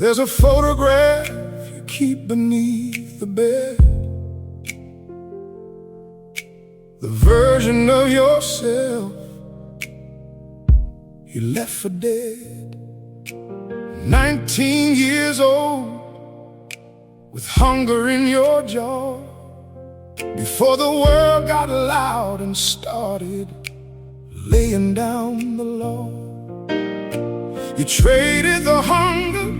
There's a photograph you keep beneath the bed, the version of yourself you left for dead. 19 years old, with hunger in your jaw, before the world got loud and started laying down the law. You traded the hunger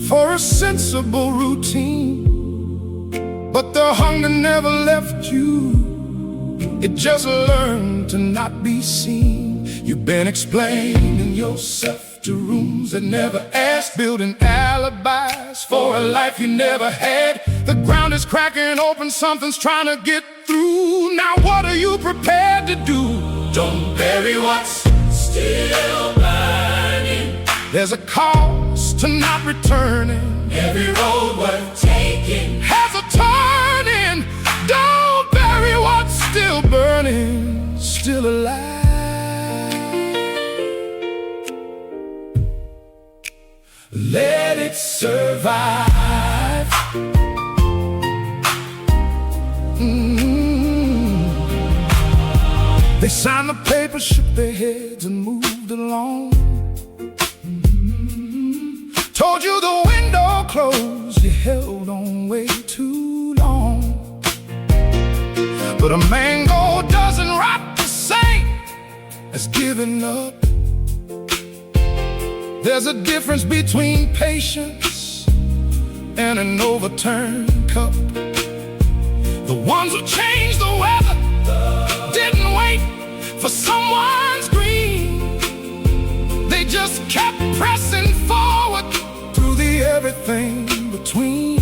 for a sensible routine, but the hunger never left you, it just learned to not be seen. You've been explaining yourself to rooms that never asked, building alibis for a life you never had. The ground is cracking open, something's trying to get through. Now what are you prepared to do? Don't bury what's still burning. There's a cost to not returning. Every road worth taking has a turning. Don't bury what's still burning, still alive. Let it survive. They signed the paper, shook their heads and moved along. Told you the window closed, you held on way too long. But a mango doesn't rot the same as giving up. There's a difference between patience and an overturned cup. The ones who changed the weather didn't wait for someone's green. They just kept pressing forward through the everything between.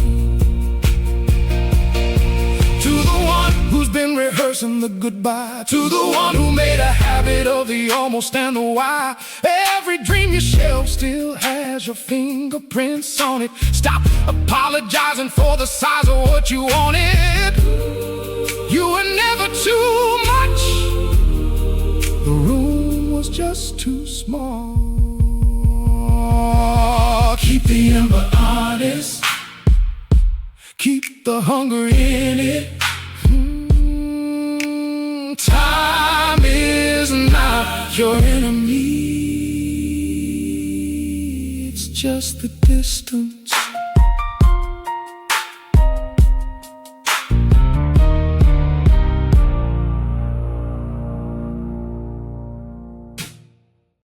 To the one who's been rehearsing the goodbye, to the one who made a habit of the almost and the why. Every dream you shelve still has your fingerprints on it. Stop apologizing for the size of what you wanted. You were never too much, the room was just too small. Keep the ember honest, keep the hunger in it. Time is not your enemy, it's just the distance